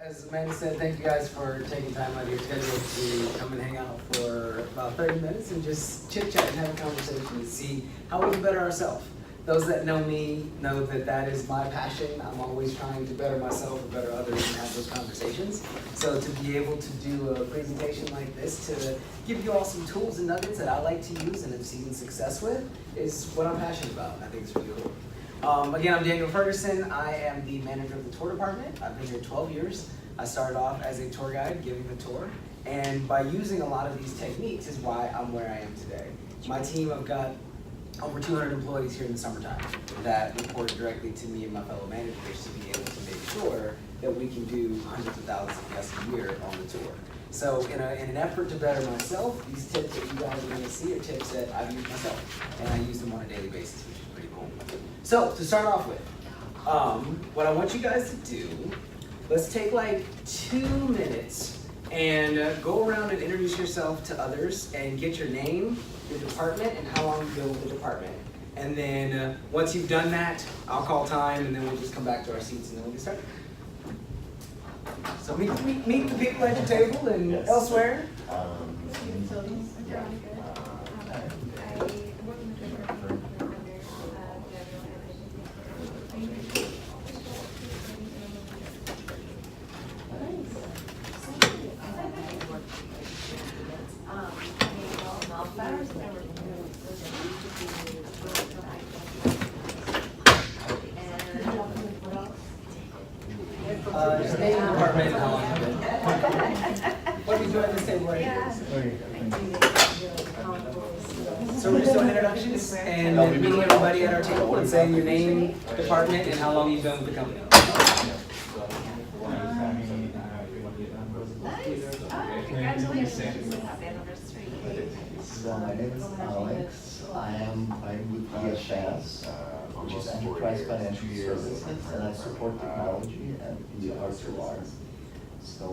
as Amanda said, thank you guys for taking time out of your schedule to come and hang out for about 30 minutes and just chit chat and have a conversation and see how we can better ourselves. Those that know me know that that is my passion. I'm always trying to better myself and better others and have those conversations. So to be able to do a presentation like this, to give you all some tools and nuggets that I like to use and have seen success with, is what I'm passionate about. I think it's really cool. Again, I'm Daniel Ferguson. I am the manager of the tour department. I've been here 12 years. I started off as a tour guide giving the tour. And by using a lot of these techniques is why I'm where I am today. My team, I've got over 200 employees here in the summertime that report directly to me and my fellow managers to be able to make sure that we can do hundreds of thousands of guests a year on the tour. So in an effort to better myself, these tips that you guys are going to see are tips that I've used myself, and I use them on a daily basis, which is pretty cool. So to start off with, what I want you guys to do, let's take like 2 minutes and go around and introduce yourself to others and get your name, your department, and how long you've been with the department. And then once you've done that, I'll call time and then we'll just come back to our seats and then we'll get started. So meet the people at your table and elsewhere. Just name the department and how long you've been. What do we do at this table right here? So we're just doing introductions and then meeting everybody at our table and saying your name, department, and how long you've been with the company. Congratulations. Happy anniversary. So my name is Alex. I'm with EFS, which is Enterprise Financial Services, and I support technology and the R2R. So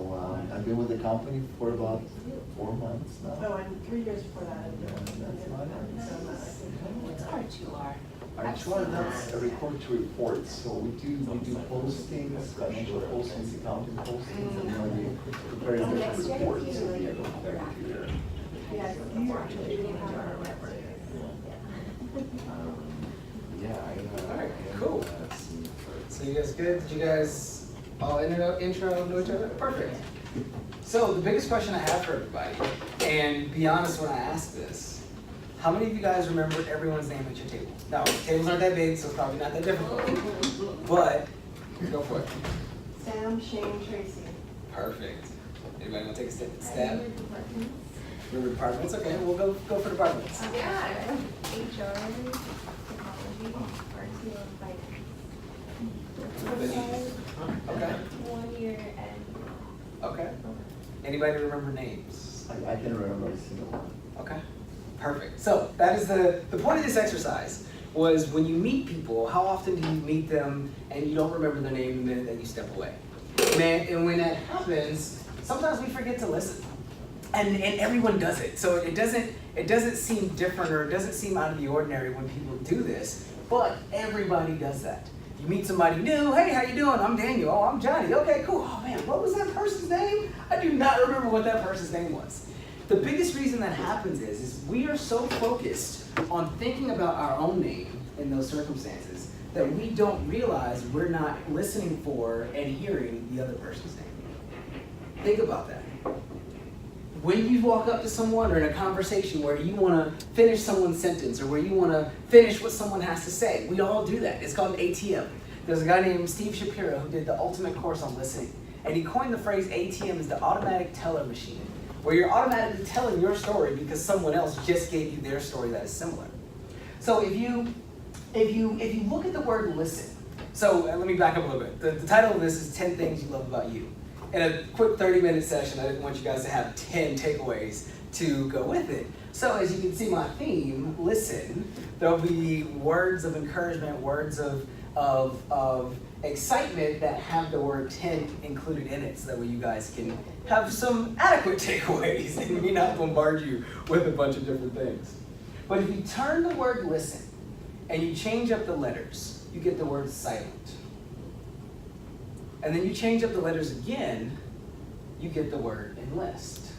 I've been with the company for about 4 months now. Oh, and 3 years before that. What's R2R? R2R, that's a record to report. So we do postings, financial postings, accounting postings, and then we prepare different reports at the end of every year. Alright, cool. So you guys good? Did you guys all intro know each other? Perfect. So the biggest question I have for everybody, and be honest when I ask this, how many of you guys remember everyone's name at your table? Now, tables aren't that big, so it's probably not that difficult. But, go for it. Sam, Shane, Tracy. Perfect. Anybody want to take a stab? Remember departments? Okay, we'll go for departments. Yeah. HR, technology, RTO, and finance. Okay. 1 year and. Okay. Anybody remember names? I can remember a single one. Okay. Perfect. So that is the point of this exercise was when you meet people, how often do you meet them and you don't remember their name the minute that you step away? And when that happens, sometimes we forget to listen. And everyone does it. So it doesn't seem different or it doesn't seem out of the ordinary when people do this, but everybody does that. You meet somebody new, hey, how you doing? I'm Daniel. Oh, I'm Johnny. Okay, cool. Oh man, what was that person's name? I do not remember what that person's name was. The biggest reason that happens is we are so focused on thinking about our own name in those circumstances that we don't realize we're not listening for and hearing the other person's name. Think about that. When you walk up to someone or in a conversation where you want to finish someone's sentence or where you want to finish what someone has to say, we all do that. It's called an ATM. There's a guy named Steve Shapiro who did the ultimate course on listening. And he coined the phrase ATM as the automatic teller machine, where you're automatically telling your story because someone else just gave you their story that is similar. So if you look at the word listen, so let me back up a little bit. The title of this is 10 Things You Love About You. In a quick 30-minute session, I didn't want you guys to have 10 takeaways to go with it. So as you can see my theme, listen, there'll be words of encouragement, words of excitement that have the word 10 included in it so that way you guys can have some adequate takeaways and me not bombard you with a bunch of different things. But if you turn the word listen and you change up the letters, you get the word silent. and then you change up the letters again, you get the word enlist.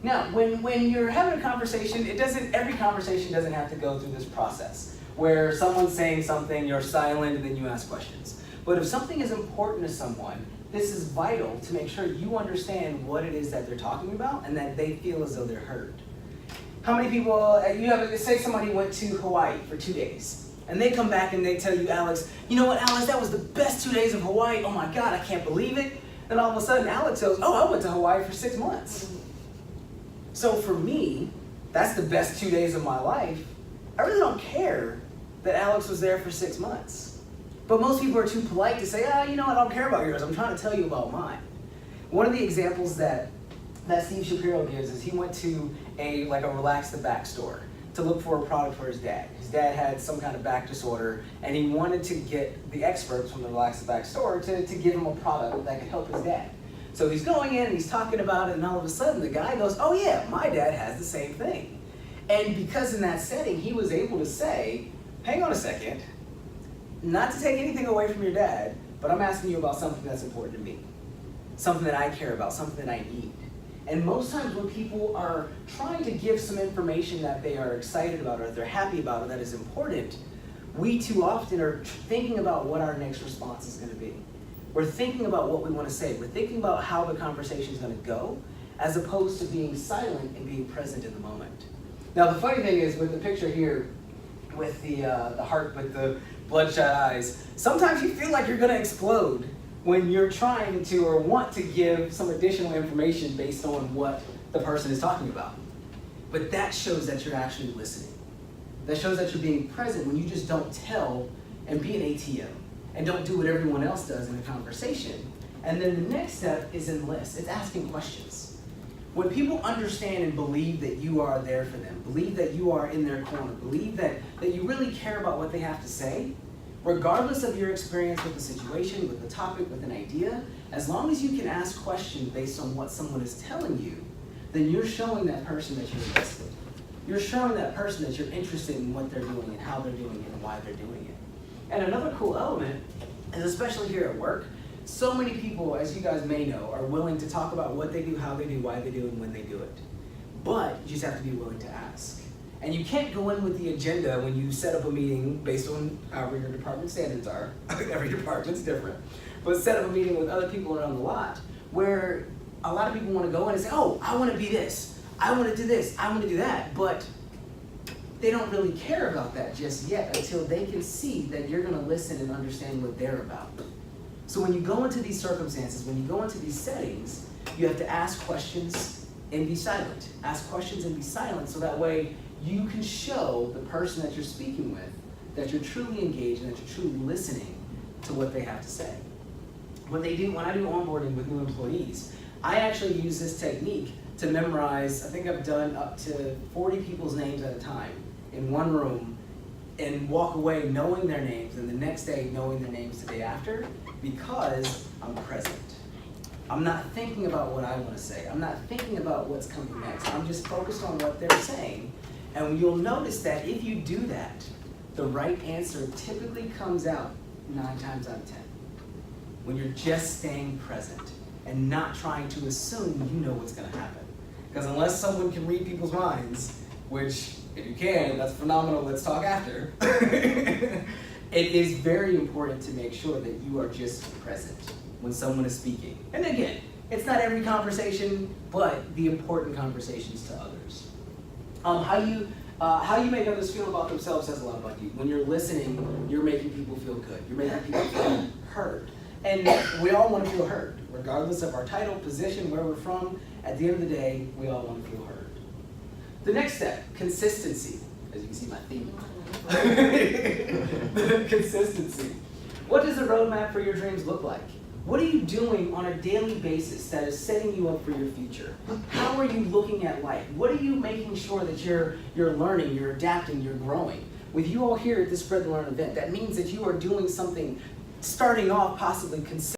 Now, when you're having a conversation, every conversation doesn't have to go through this process where someone's saying something, you're silent, and then you ask questions. But if something is important to someone, this is vital to make sure you understand what it is that they're talking about and that they feel as though they're heard. How many people, say somebody went to Hawaii for 2 days, and they come back and they tell you, Alex, you know what, Alex, that was the best 2 days of Hawaii. Oh my God, I can't believe it. And all of a sudden, Alex goes, oh, I went to Hawaii for 6 months. So for me, that's the best 2 days of my life. I really don't care that Alex was there for 6 months. But most people are too polite to say, you know what, I don't care about yours. I'm trying to tell you about mine. One of the examples that Steve Shapiro gives is he went to a Relax the Back store to look for a product for his dad. His dad had some kind of back disorder, and he wanted to get the experts from the Relax the Back store to give him a product that could help his dad. So he's going in and he's talking about it, and all of a sudden the guy goes, oh yeah, my dad has the same thing. And because in that setting he was able to say, hang on a second, not to take anything away from your dad, but I'm asking you about something that's important to me. Something that I care about, something that I need. And most times when people are trying to give some information that they are excited about or that they're happy about or that is important, we too often are thinking about what our next response is going to be. We're thinking about what we want to say. We're thinking about how the conversation is going to go, as opposed to being silent and being present in the moment. Now, the funny thing is, with the picture here, with the heart with the bloodshot eyes, sometimes you feel like you're going to explode when you're trying to or want to give some additional information based on what the person is talking about. But that shows that you're actually listening. That shows that you're being present when you just don't tell and be an ATM and don't do what everyone else does in a conversation. And then the next step is enlist. It's asking questions. When people understand and believe that you are there for them, believe that you are in their corner, believe that you really care about what they have to say, regardless of your experience with the situation, with the topic, with an idea, as long as you can ask questions based on what someone is telling you, then you're showing that person that you're invested. You're showing that person that you're interested in what they're doing and how they're doing it and why they're doing it. And another cool element is, especially here at work, so many people, as you guys may know, are willing to talk about what they do, how they do, why they do, and when they do it. But you just have to be willing to ask. And you can't go in with the agenda when you set up a meeting based on however your department standards are. Every department's different. But set up a meeting with other people around the lot where a lot of people want to go in and say, oh, I want to be this, I want to do this, I want to do that. But they don't really care about that just yet until they can see that you're going to listen and understand what they're about. So when you go into these circumstances, when you go into these settings, you have to ask questions and be silent. Ask questions and be silent so that way you can show the person that you're speaking with that you're truly engaged and that you're truly listening to what they have to say. When I do onboarding with new employees, I actually use this technique to memorize, I think I've done up to 40 people's names at a time in one room and walk away knowing their names and the next day knowing their names the day after because I'm present. I'm not thinking about what I want to say. I'm not thinking about what's coming next. I'm just focused on what they're saying. And you'll notice that if you do that, the right answer typically comes out 9 times out of 10. When you're just staying present and not trying to assume you know what's going to happen. Because unless someone can read people's minds, which if you can, that's phenomenal, let's talk after. It is very important to make sure that you are just present when someone is speaking. And again, it's not every conversation, but the important conversations to others. How you make others feel about themselves says a lot about you. When you're listening, you're making people feel good. You're making people feel heard. And we all want to feel heard, regardless of our title, position, where we're from. At the end of the day, we all want to feel heard. The next step, consistency. As you can see, my theme. Consistency. What does the roadmap for your dreams look like? What are you doing on a daily basis that is setting you up for your future? How are you looking at life? What are you making sure that you're learning, you're adapting, you're growing? With you all here at this Spread the Learn event, that means that you are doing something, starting off possibly consistent.